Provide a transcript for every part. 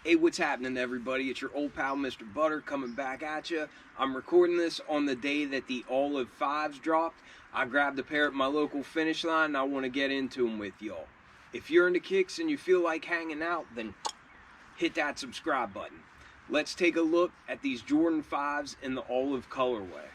Hey, what's happening, everybody? It's your old pal, Mr. Butter, coming back at you. I'm recording this on the day that the Olive 5s dropped. I grabbed a pair at my local Finish Line, and I want to get into them with y'all. If you're into kicks and you feel like hanging out, then hit that subscribe button. Let's take a look at these Jordan 5s in the Olive colorway.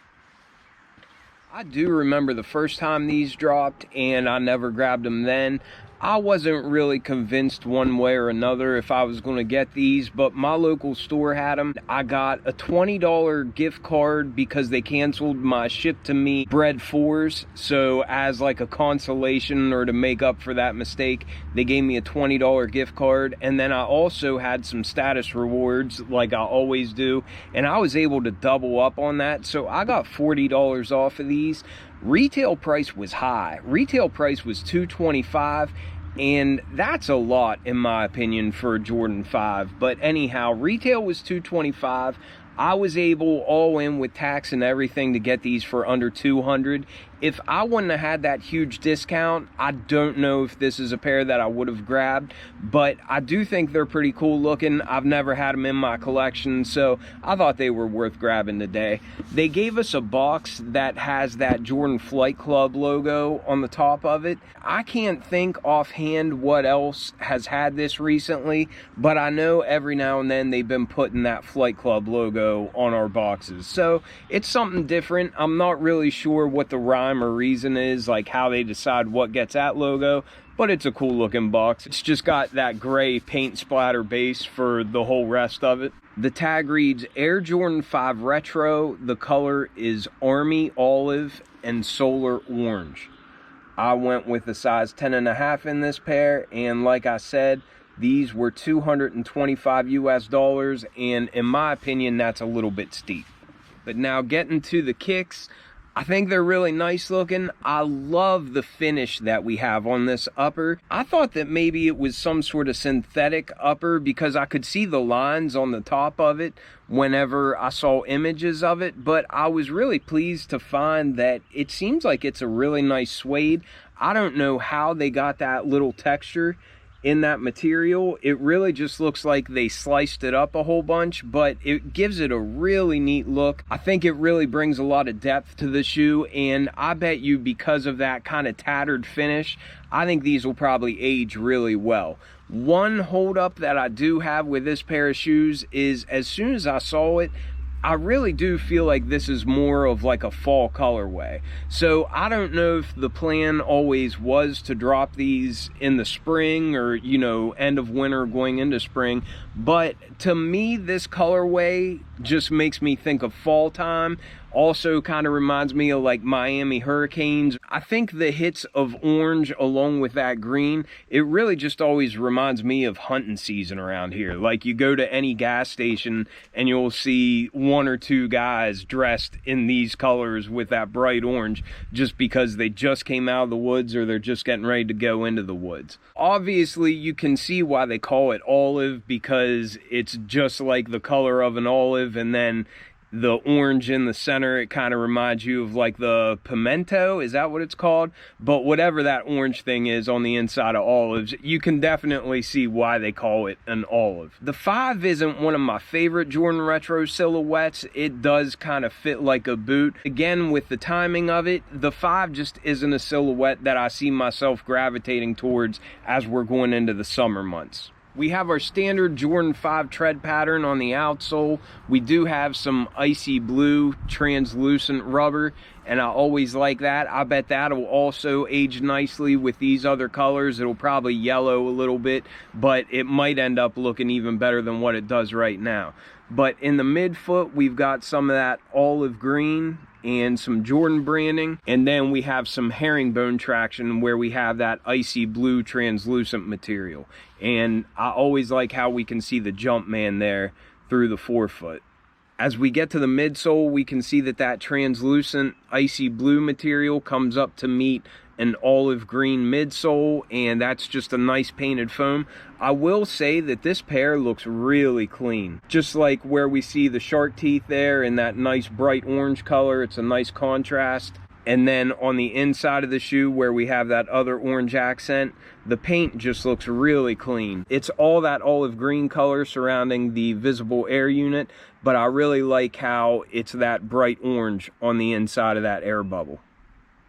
I do remember the first time these dropped, and I never grabbed them then. I wasn't really convinced one way or another if I was going to get these, but my local store had them. I got a $20 gift card because they canceled my ship to me Bread 4s. So as like a consolation or to make up for that mistake, they gave me a $20 gift card. And then I also had some status rewards like I always do. And I was able to double up on that. So I got $40 off of these. Retail price was high. Retail price was $225, and that's a lot in my opinion for a Jordan 5. But anyhow, retail was $225. I was able, all in with tax and everything, to get these for under $200. If I wouldn't have had that huge discount, I don't know if this is a pair that I would have grabbed, but I do think they're pretty cool looking. I've never had them in my collection, so I thought they were worth grabbing today. They gave us a box that has that Jordan Flight Club logo on the top of it. I can't think offhand what else has had this recently, but I know every now and then they've been putting that Flight Club logo on our boxes, so it's something different. I'm not really sure what the rhyme or reason is, like how they decide what gets that logo, but it's a cool looking box. It's just got that gray paint splatter base for the whole rest of it. The tag reads Air Jordan 5 Retro. The color is Army Olive and Solar Orange. I went with a size 10.5 in this pair, and like I said, these were $225 US, and in my opinion, that's a little bit steep. But now getting to the kicks, I think they're really nice looking. I love the finish that we have on this upper. I thought that maybe it was some sort of synthetic upper because I could see the lines on the top of it whenever I saw images of it, but I was really pleased to find that it seems like it's a really nice suede. I don't know how they got that little texture in that material. It really just looks like they sliced it up a whole bunch, but it gives it a really neat look. I think it really brings a lot of depth to the shoe, and I bet you because of that kind of tattered finish, I think these will probably age really well. One hold up that I do have with this pair of shoes is as soon as I saw it, I really do feel like this is more of like a fall colorway. So I don't know if the plan always was to drop these in the spring or, you know, end of winter going into spring. But to me, this colorway just makes me think of fall time. Also kind of reminds me of like Miami Hurricanes. I think the hits of orange along with that green, it really just always reminds me of hunting season around here. Like you go to any gas station and you'll see one or two guys dressed in these colors with that bright orange just because they just came out of the woods or they're just getting ready to go into the woods. Obviously, you can see why they call it olive because it's just like the color of an olive, and then the orange in the center, it kind of reminds you of like the pimento, is that what it's called? But whatever that orange thing is on the inside of olives, you can definitely see why they call it an olive. The 5 isn't one of my favorite Jordan Retro silhouettes. It does kind of fit like a boot. Again, with the timing of it, the 5 just isn't a silhouette that I see myself gravitating towards as we're going into the summer months. We have our standard Jordan 5 tread pattern on the outsole. We do have some icy blue translucent rubber, and I always like that. I bet that'll also age nicely with these other colors. It'll probably yellow a little bit, but it might end up looking even better than what it does right now. But in the midfoot, we've got some of that olive green and some Jordan branding, and then we have some herringbone traction where we have that icy blue translucent material. And I always like how we can see the Jumpman there through the forefoot. As we get to the midsole, we can see that that translucent icy blue material comes up to meet an olive green midsole, and that's just a nice painted foam. I will say that this pair looks really clean. Just like where we see the shark teeth there in that nice bright orange color, it's a nice contrast. And then on the inside of the shoe where we have that other orange accent, the paint just looks really clean. It's all that olive green color surrounding the visible air unit, but I really like how it's that bright orange on the inside of that air bubble.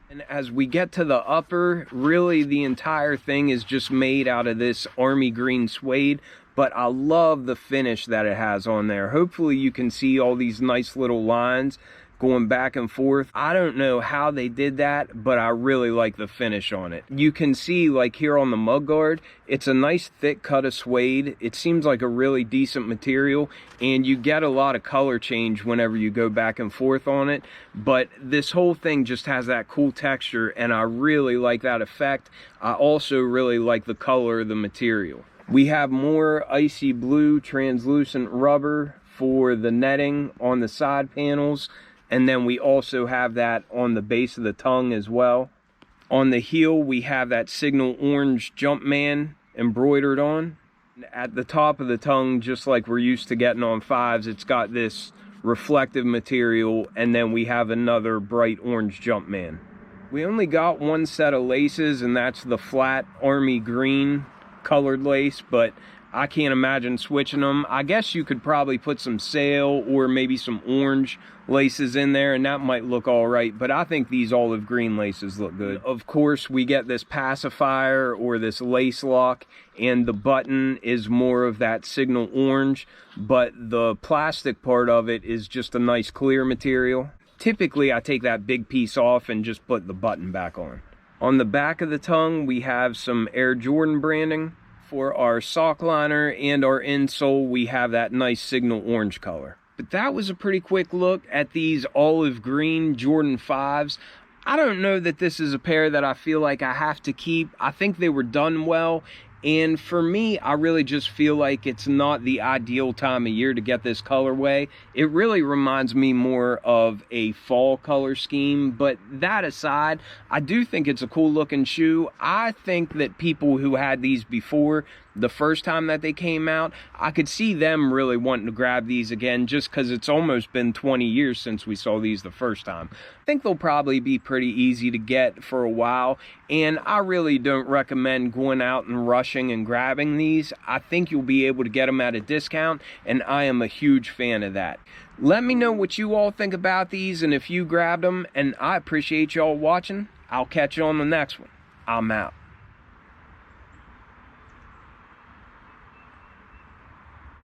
And as we get to the upper, really the entire thing is just made out of this army green suede, but I love the finish that it has on there. Hopefully you can see all these nice little lines going back and forth. I don't know how they did that, but I really like the finish on it. You can see, like here on the mud guard, it's a nice thick cut of suede. It seems like a really decent material, and you get a lot of color change whenever you go back and forth on it. But this whole thing just has that cool texture, and I really like that effect. I also really like the color of the material. We have more icy blue translucent rubber for the netting on the side panels. And then we also have that on the base of the tongue as well. On the heel, we have that signal orange Jumpman embroidered on. At the top of the tongue, just like we're used to getting on 5s, it's got this reflective material, and then we have another bright orange Jumpman. We only got one set of laces, and that's the flat army green colored lace, but I can't imagine switching them. I guess you could probably put some sail or maybe some orange laces in there, and that might look all right, but I think these olive green laces look good. Of course, we get this pacifier or this lace lock, and the button is more of that signal orange, but the plastic part of it is just a nice clear material. Typically, I take that big piece off and just put the button back on. On the back of the tongue, we have some Air Jordan branding. For our sock liner and our insole, we have that nice signal orange color. But that was a pretty quick look at these olive green Jordan 5s. I don't know that this is a pair that I feel like I have to keep. I think they were done well. And for me, I really just feel like it's not the ideal time of year to get this colorway. It really reminds me more of a fall color scheme, but that aside, I do think it's a cool looking shoe. I think that people who had these before, the first time that they came out, I could see them really wanting to grab these again just because it's almost been 20 years since we saw these the first time. I think they'll probably be pretty easy to get for a while, and I really don't recommend going out and rushing and grabbing these. I think you'll be able to get them at a discount, and I am a huge fan of that. Let me know what you all think about these and if you grabbed them, and I appreciate y'all watching. I'll catch you on the next one. I'm out.